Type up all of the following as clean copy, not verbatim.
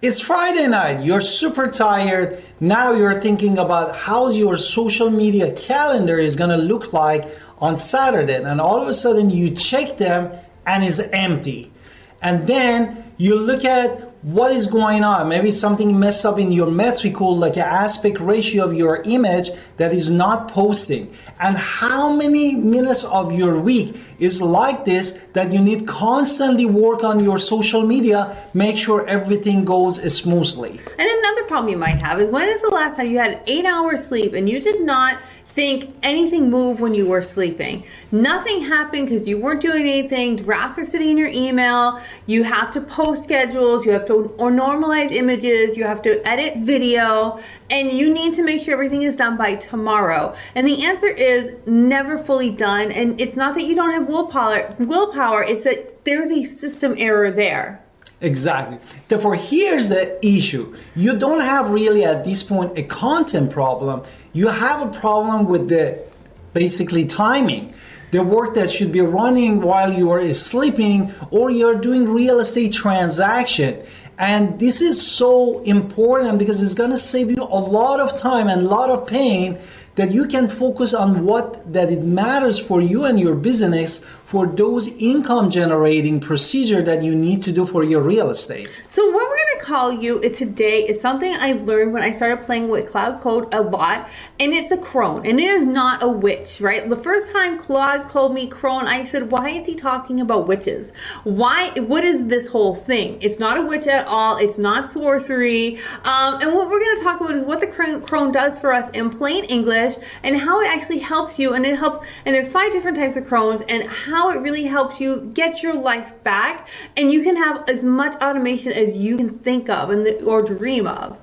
It's Friday night, you're super tired. Now you're thinking about how your social media calendar is gonna look like on Saturday. And all of a sudden you check them and it's empty. And then you look at what is going on. Maybe something messed up in your Metricool, like an aspect ratio of your image that is not posting. And how many minutes of your week is like this that you need constantly work on your social media, make sure everything goes smoothly. And another problem you might have is, when is the last time you had 8 hours sleep and you did not think anything moved when you were sleeping? Nothing happened because you weren't doing anything. Drafts are sitting in your email. You have to post schedules. You have to or normalize images. You have to edit video. And you need to make sure everything is done by tomorrow. And the answer is never fully done. And it's not that you don't have willpower. It's that there's a system error there. Exactly. Therefore, here's the issue. You don't have really at this point a content problem. You have a problem with the basically timing. The work that should be running while you are sleeping or you're doing real estate transaction. And this is so important because it's going to save you a lot of time and a lot of pain, that you can focus on what that it matters for you and your business, for those income generating procedure that you need to do for your real estate. So what we're going to call you today is something I learned when I started playing with Cloud Code a lot, and it's a Cron, and it is not a witch, right? The first time Claude told me Cron, I said, why is he talking about witches? What is this whole thing? It's not a witch at all. It's not sorcery. And what we're going to talk about is what the Cron does for us in plain English, and how it actually helps you. And it helps, and there's 5 different types of Crons, and how it really helps you get your life back, and you can have as much automation as you can think of or dream of.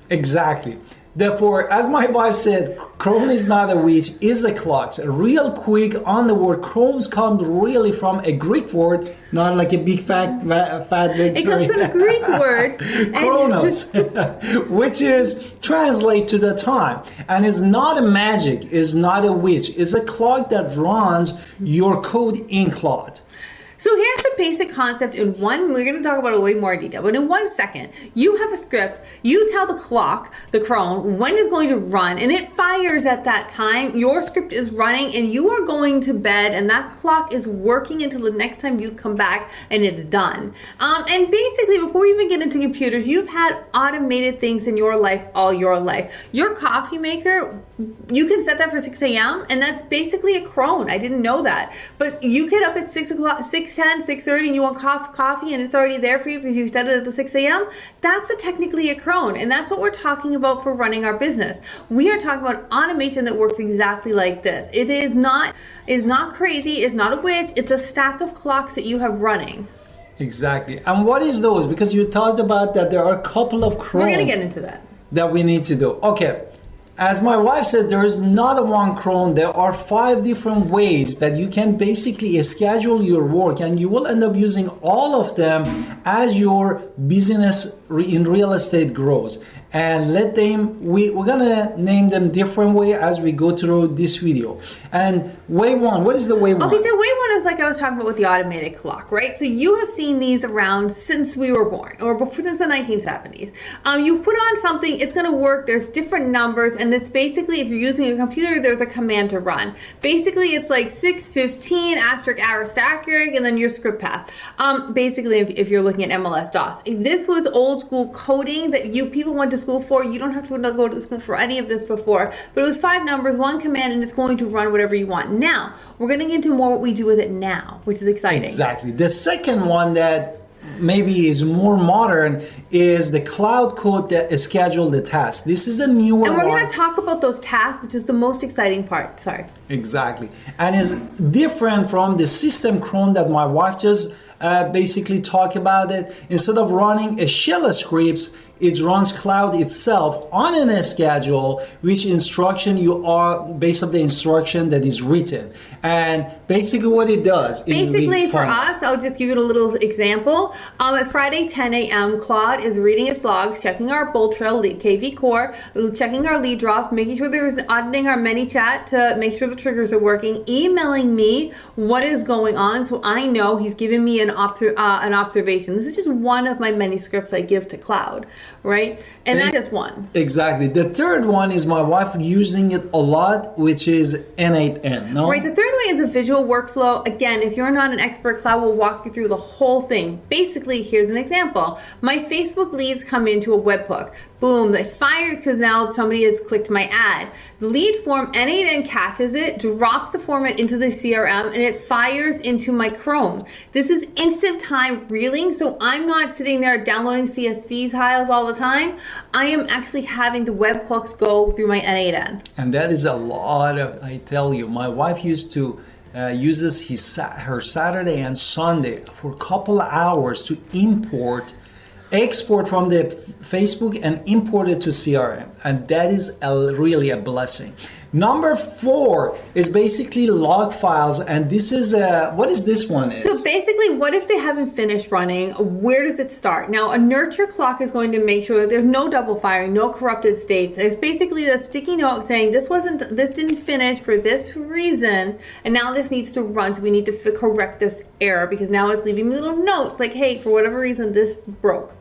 Exactly. Therefore, as my wife said, Cron is not a witch, is a clock. Real quick on the word Cron comes really from a Greek word, not like a big fat Victorian. It comes from a Greek word, Chronos, which is translate to the time, and is not a magic, is not a witch, is a clock that runs your code in Claude. So here's the basic concept in one. We're going to talk about it way more in detail, but in 1 second, you have a script. You tell the clock, the Cron, when it's going to run, and it fires at that time. Your script is running, and you are going to bed, and that clock is working until the next time you come back, and it's done. And basically, before you even get into computers, you've had automated things in your life all your life. Your coffee maker, you can set that for 6 a.m., and that's basically a Cron. I didn't know that. But you get up at 6 o'clock, 6:10, 6:30, and you want coffee, and it's already there for you because you set it at the 6 a.m. That's technically a Cron, and that's what we're talking about for running our business. We are talking about automation that works exactly like this. It is not crazy. It's not a witch. It's a stack of clocks that you have running. Exactly. And what is those? Because you talked about that there are a couple of Crons. We're going to get into that we need to do. Okay. As my wife said, there is not a one Cron. There are 5 different ways that you can basically schedule your work, and you will end up using all of them as your business in real estate grows. And we're gonna name them different way as we go through this video. And way 1, what is the way 1? Okay, so way 1 is like I was talking about with the automated clock, right? So you have seen these around since we were born, or since the 1970s. You put on something, it's gonna work. There's different numbers, and it's basically, if you're using a computer, there's a command to run. Basically, it's like 615 asterisk and then your script path. Basically, if you're looking at MLS-DOS, this was old school coding that people went to school for. You don't have to go to school for any of this before, but it was 5 numbers, 1 command, and it's going to run whatever you want. Now, we're going to get into more what we do with it now, which is exciting. Exactly. The second one that maybe is more modern is the Cloud Code that schedule the task. This is a newer one. And we're going to talk about those tasks, which is the most exciting part. Sorry. Exactly. And is different from the system Cron that my wife just basically talk about it. Instead of running a shell scripts, it runs cloud itself on a schedule, which instruction you are based on the instruction that is written. And basically what it does. Basically for us, I'll just give you a little example. At Friday 10 a.m., Claude is reading its logs, checking our bolt trail lead KV core, checking our lead drop, making sure there's auditing our ManyChat to make sure the triggers are working, emailing me what is going on so I know he's giving me an observation. This is just one of my many scripts I give to Cloud, right? And that's just one. Exactly. The third one is my wife using it a lot, which is N8N. No? Right. The third way is a visual workflow. Again, if you're not an expert, Cloud will walk you through the whole thing. Basically, here's an example. My Facebook leads come into a webhook. Boom, it fires because now somebody has clicked my ad. The lead form, N8N catches it, drops the format into the CRM, and it fires into my Cron. This is instant time reeling, so I'm not sitting there downloading CSV files all the time. I am actually having the webhooks go through my N8N. And that is a lot of, I tell you, my wife used to uses her Saturday and Sunday for a couple of hours to export from the Facebook and import it to CRM, and that is really a blessing. Number 4 is basically log files, and this is what is this one? So basically, what if they haven't finished running? Where does it start? Now, a nurture clock is going to make sure that there's no double firing, no corrupted states. There's basically a sticky note saying this didn't finish for this reason, and now this needs to run. So we need to correct this error because now it's leaving me little notes like, hey, for whatever reason, this broke.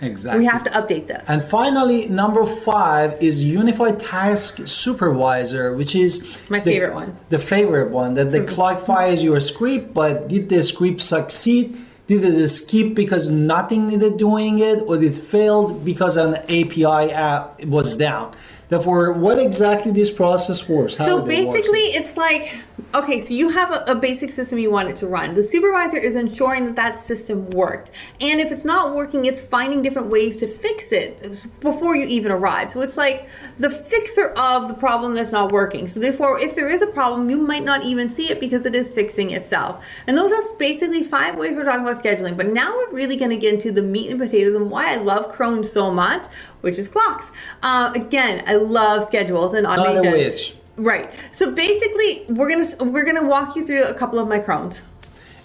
Exactly. We have to update this. And finally, number 5 is Unified Task Supervisor, which is my favorite one. The favorite one, that the clock fires your script, but did the script succeed? Did it skip because nothing needed doing it, or did it failed because an API app was down? Therefore, what exactly this process works? So basically, it's like, okay, so you have a basic system you want it to run. The supervisor is ensuring that system worked. And if it's not working, it's finding different ways to fix it before you even arrive. So it's like the fixer of the problem that's not working. So therefore, if there is a problem, you might not even see it because it is fixing itself. And those are basically 5 ways we're talking about scheduling. But now we're really going to get into the meat and potatoes and why I love Cron so much, which is clocks. Again, I love schedules and automation. Not a witch. Right. So basically, we're gonna walk you through a couple of my Crons.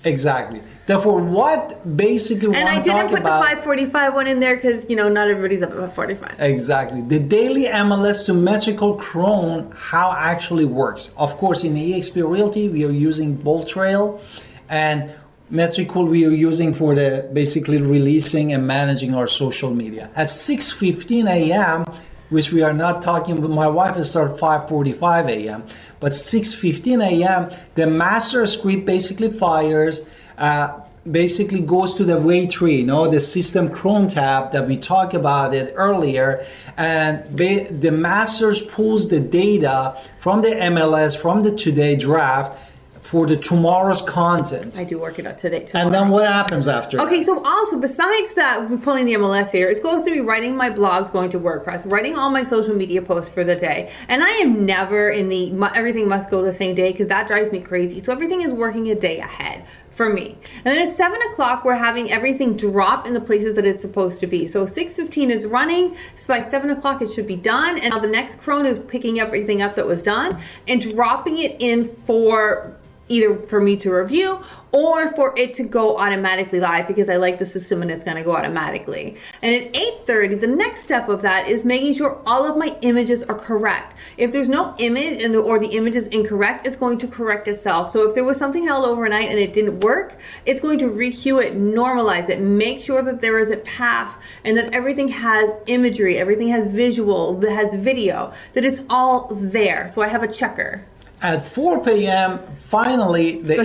Exactly. Therefore, what basically we and want I to talk didn't put about, the 545 one in there because not everybody's up at 45. Exactly. The daily MLS to Metricool Cron, how actually works. Of course, in eXp Realty, we are using Bolt Trail, and Metricool we are using for the basically releasing and managing our social media. At 6:15 a.m., which we are not talking about, my wife is start 5:45 a.m., but 6:15 a.m., the master script basically fires, basically goes to the way tree, the system Cron tab that we talked about it earlier, and the masters pulls the data from the MLS, from the today draft, for the tomorrow's content. I do work it out today. Tomorrow. And then what happens after? Okay, so also besides that, we're pulling the MLS data. It's supposed to be writing my blogs, going to WordPress, writing all my social media posts for the day. And I am never in the everything must go the same day because that drives me crazy. So everything is working a day ahead for me. And then at 7 o'clock, we're having everything drop in the places that it's supposed to be. So 6:15 is running. So by 7 o'clock, it should be done. And now the next Cron is picking everything up that was done and dropping it in for either for me to review or for it to go automatically live because I like the system and it's going to go automatically. And at 8:30, the next step of that is making sure all of my images are correct. If there's no image or the image is incorrect, it's going to correct itself. So if there was something held overnight and it didn't work, it's going to requeue it, normalize it, make sure that there is a path and that everything has imagery, everything has visual, that has video, that it's all there. So I have a checker. At 4 p.m., finally, the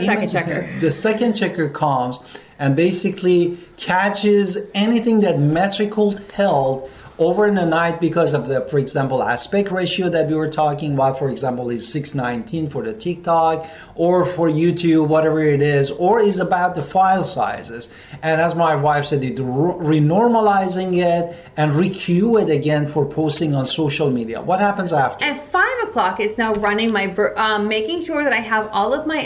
second checker comes and basically catches anything that Metricool held over in the night because of the, for example, aspect ratio that we were talking about, for example, is 619 for the TikTok or for YouTube, whatever it is, or is about the file sizes. And as my wife said, it renormalizing it and requeue it again for posting on social media. What happens after? At 5 o'clock, it's now running my, making sure that I have all of my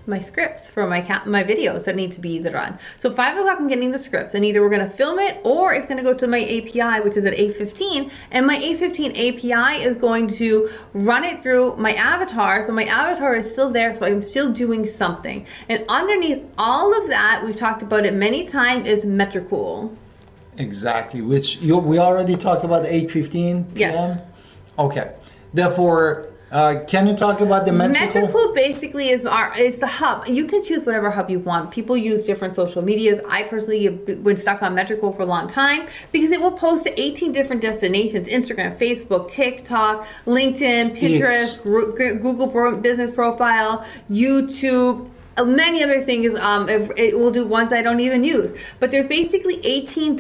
my scripts for my videos that need to be run. So 5 o'clock I'm getting the scripts, and either we're going to film it or it's going to go to my API, which is at 8:15, and my 8:15 API is going to run it through my avatar. So my avatar is still there, so I'm still doing something. And underneath all of that, we've talked about it many times, is Metricool. Exactly, which we already talked about 8:15 p.m. Yes. Okay. Therefore, can you talk about the Metricool? Metricool basically is the hub. You can choose whatever hub you want. People use different social medias. I personally have been stuck on Metricool for a long time because it will post to 18 different destinations: Instagram, Facebook, TikTok, LinkedIn, Pinterest, Google Business Profile, YouTube, many other things. It will do ones I don't even use, but there's basically 18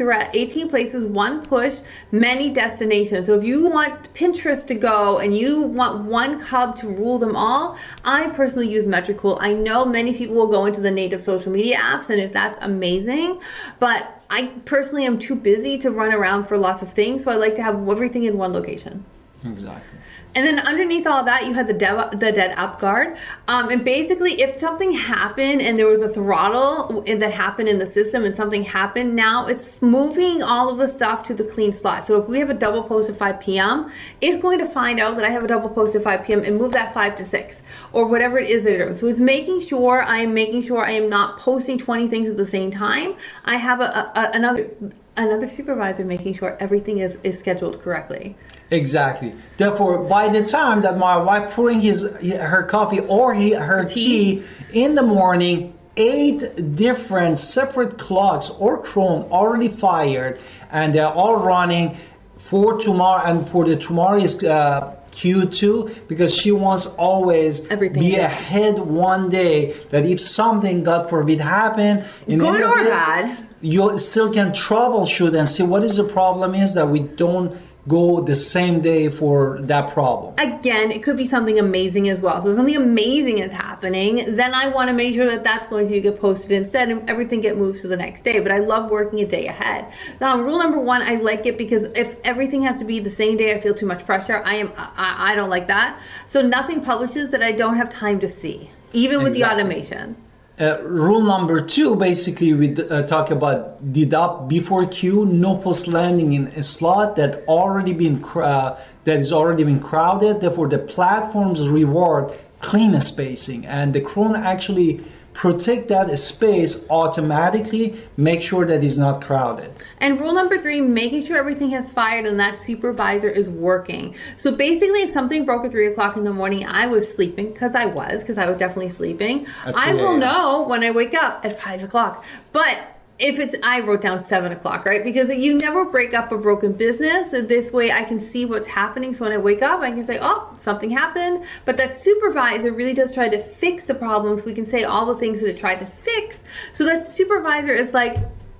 places, one push, many destinations. So if you want Pinterest to go and you want one hub to rule them all, I personally use Metricool. I know many people will go into the native social media apps, and if that's amazing, but I personally am too busy to run around for lots of things, so I like to have everything in one location. Exactly. And then underneath all that, you had the dead up guard. And basically, if something happened and there was a throttle that happened in the system and something happened, now it's moving all of the stuff to the clean slot. So if we have a double post at 5 p.m., it's going to find out that I have a double post at 5 p.m. and move that 5 to 6 or whatever it is that they're doing. So it's making sure I am not posting 20 things at the same time. I have another supervisor making sure everything is scheduled correctly. Exactly. Therefore, by the time that my wife pouring her coffee or her tea in the morning, 8 different separate clocks or Cron already fired, and they're all running for tomorrow. And for the tomorrow is Q2, because she wants always everything be ahead one day, that if something, God forbid, happen, good or bad, you still can troubleshoot and see what is the problem is, that we don't go the same day for that problem. Again, it could be something amazing as well. So if something amazing is happening, then I want to make sure that that's going to get posted instead and everything get moved to the next day. But I love working a day ahead. Rule number 1, I like it because if everything has to be the same day, I feel too much pressure. I don't like that. So nothing publishes that I don't have time to see, even with the automation. Rule number 2, basically, we talk about deduct before queue, no post landing in a slot that is already been crowded. Therefore, the platforms reward clean spacing, and the Cron actually protect that space automatically, make sure that it's not crowded. And rule number 3, making sure everything has fired and that supervisor is working. So basically, if something broke at 3 o'clock in the morning, I was sleeping, because I was definitely sleeping. I will know when I wake up at 5 o'clock. But if I wrote down 7 o'clock, right? Because you never break up a broken business. This way I can see what's happening. So when I wake up, I can say, oh, something happened. But that supervisor really does try to fix the problems. We can say all the things that it tried to fix. So that supervisor is like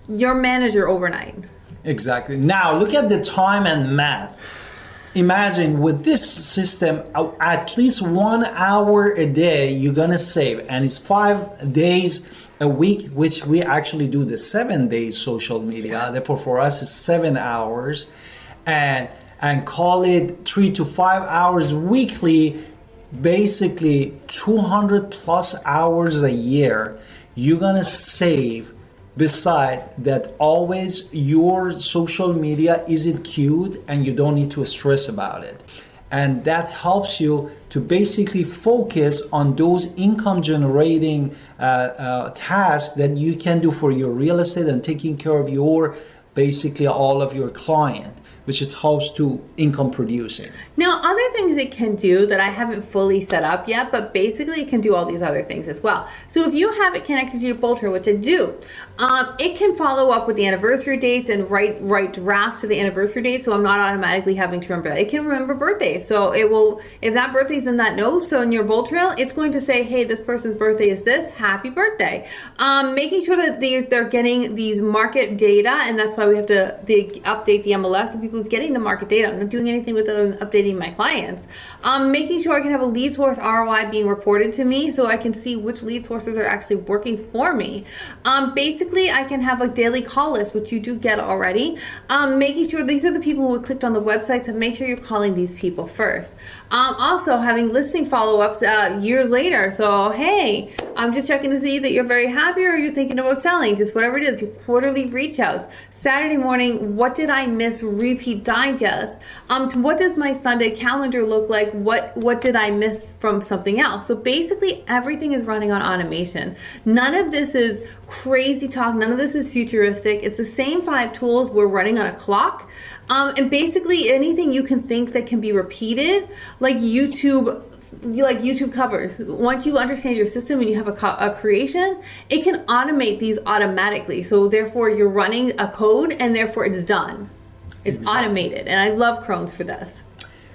your manager overnight. Exactly. Now look at the time and math. Imagine with this system, at least 1 hour a day you're gonna save, and it's 5 days a week, which we actually do the 7 days social media. Therefore, for us, it's 7 hours, and call it 3 to 5 hours weekly. Basically, 200 plus hours a year. You're gonna save. Beside that, always your social media isn't queued, and you don't need to stress about it. And that helps you to basically focus on those income generating tasks that you can do for your real estate and taking care of basically all of your client, which it helps to income producing. Now, other things it can do that I haven't fully set up yet, but basically it can do all these other things as well. So if you have it connected to your Bolter, which I do, it can follow up with the anniversary dates and write drafts to the anniversary date, so I'm not automatically having to remember that. It can remember birthdays, so it will, if that birthday's in that note, so in your Bolter, it's going to say, hey, this person's birthday is this, happy birthday. Making sure that they're getting these market data, and that's why we have to update the MLS, so people who's getting the market data. I'm not doing anything with updating my clients. Making sure I can have a lead source ROI being reported to me so I can see which lead sources are actually working for me. Basically, I can have a daily call list, which you do get already. Making sure these are the people who clicked on the websites, and make sure you're calling these people first. Also, having listing follow-ups years later. So, hey, I'm just checking to see that you're very happy, or you're thinking about selling, just whatever it is, your quarterly reach outs. Saturday morning, what did I miss? Repeat digest. What does my Sunday calendar look like? What did I miss from something else? So basically everything is running on automation. None of this is crazy talk. None of this is futuristic. It's the same 5 tools. We're running on a clock. And basically anything you can think that can be repeated, like YouTube covers. Once you understand your system and you have a creation, it can automate these automatically. So therefore you're running a code and therefore it's done. It's automated. And I love Cron's for this.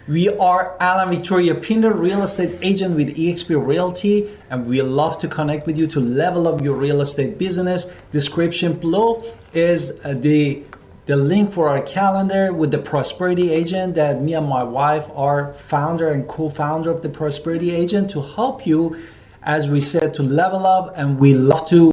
We are Alan Victoria Pinder, real estate agent with eXp Realty, and we love to connect with you to level up your real estate business. Description below is the link for our calendar with the Prosperity Agent that me and my wife are founder and co-founder of the Prosperity Agent to help you, as we said, to level up. And we love to